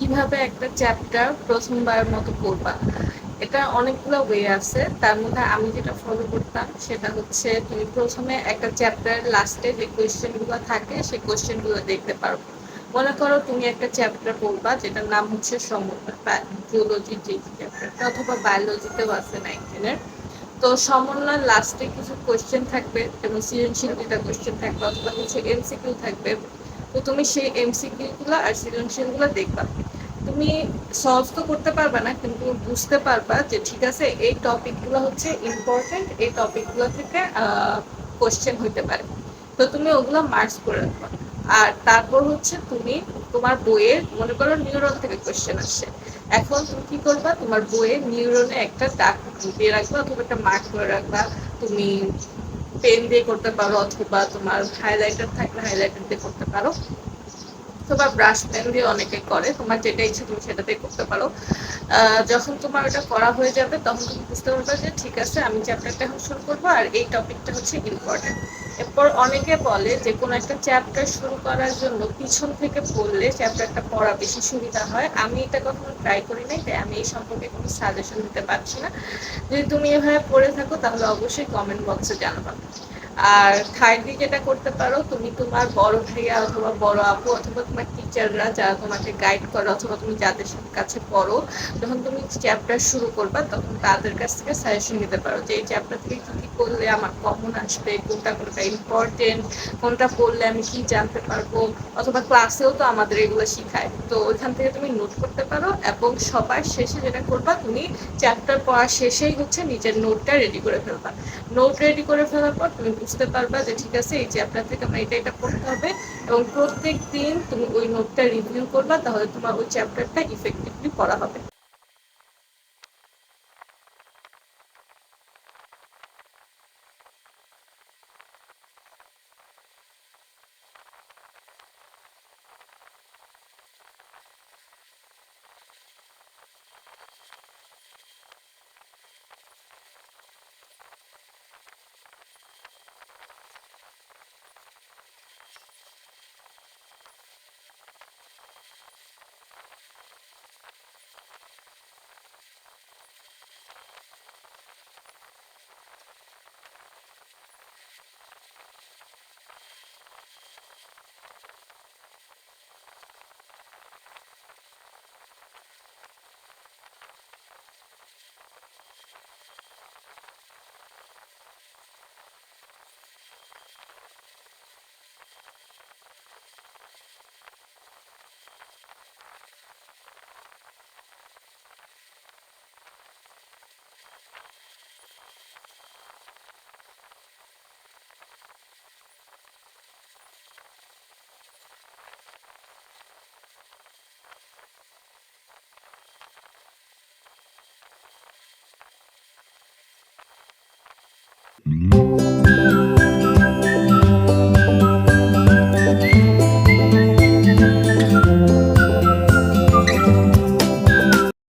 কিভাবে একটা চ্যাপ্টার প্রথমবারের মতো পড়বা। এটা অনেকগুলো ওয়ে আছে, তার মধ্যে আমি যেটা ফলো করতাম সেটা হচ্ছে তুমি প্রথমে একটা চ্যাপ্টার লাস্টে যে কোয়েশ্চেনগুলো থাকে সেই কোয়েশ্চেনগুলো দেখতে পারো। মনে করো তুমি একটা চ্যাপ্টার পড়বা যেটার নাম হচ্ছে জুলজির যে চ্যাপ্টারটা, অথবা বায়োলজিতেও আছে 9 তো সমন্বয় লাস্টে কিছু কোয়েশ্চেন থাকবে এবং সৃজনশীল দুটা কোয়েশ্চেন থাকবে অথবা কিছু এমসিকিউ থাকবে। তো তুমি সেই এমসিকিউ গুলো আর সৃজনশীল গুলো দেখবা। তুমি সলভ তো করতে পারবা না, কিন্তু বুঝতে পারবা যে ঠিক আছে এই টপিক গুলো হচ্ছে ইম্পর্টেন্ট, এই টপিক গুলো থেকে কোয়েশ্চেন হইতে পারে। তো তুমি ওগুলো মার্কস করে রাখবা। আর তারপর হচ্ছে তুমি তোমার বইয়ের মনে করো নিউরন থেকে কোয়েশ্চেন আসছে, এখন তুমি কি করবা, তোমার বইয়ের নিউরনে একটা দাগ দিয়ে রাখবা অথবা একটা মার্ক করে রাখবা। তুমি পেন দিয়ে করতে পারো অথবা তোমার হাইলাইটার থাকলে হাইলাইটার দিয়ে করতে পারো, অথবা ব্রাশ পেন দিয়ে অনেকে করে, তোমার যেটা ইচ্ছে তুমি সেটাতে করতে পারো। যখন তোমার ওটা করা হয়ে যাবে তখন তুমি বুঝতে পারবে যে ঠিক আছে আমি চ্যাপ্টারটা এখন শুরু করবো আর এই টপিকটা হচ্ছে ইম্পর্টেন্ট। এরপর অনেকে বলে যে কোনো একটা চ্যাপ্টার শুরু করার জন্য পিছন থেকে পড়লে চ্যাপ্টারটা পড়া বেশি সুবিধা হয়। আমি এটা কখনো ট্রাই করি নাই, তাই আমি এই সম্পর্কে কোনো সাজেশন দিতে পারছি না। যদি তুমি এভাবে পড়ে থাকো তাহলে অবশ্যই কমেন্ট বক্সে জানাবা। আর থার্ডলি যেটা করতে পারো, তুমি তোমার বড় ভাইয়া অথবা বড় আপু অথবা তোমার টিচাররা যারা তোমাকে গাইড করে অথবা তুমি যাদের কাছে পড়ো, যখন তুমি চ্যাপ্টার শুরু করবা তখন তাদের কাছ থেকে সাজেশন নিতে পারো যে এই চ্যাপ্টার থেকে কি কি করলে আমার কমন আসবে, কোনটা কোনটা ইম্পর্টেন্ট, কোনটা পড়লে আমি কি জানতে পারবো। অথবা ক্লাসেও তো আমাদের এগুলো শিখায়, তো ওইখান থেকে তুমি নোট করতে পারো। এবং সবার শেষে যেটা করবা, তুমি চ্যাপ্টার পড়া শেষেই হচ্ছে নিজের নোটটা রেডি করে ফেলবা। নোট রেডি করে ফেলার পর তুমি বুঝতে পারবা যে ঠিক আছে এই চ্যাপ্টার থেকে আমার এটা এটা পড়তে হবে, এবং প্রত্যেক দিন তুমি ওই নোটটা রিভিউ করবা, তাহলে তোমার ওই চ্যাপ্টারটা ইফেক্টিভলি পড়া হবে।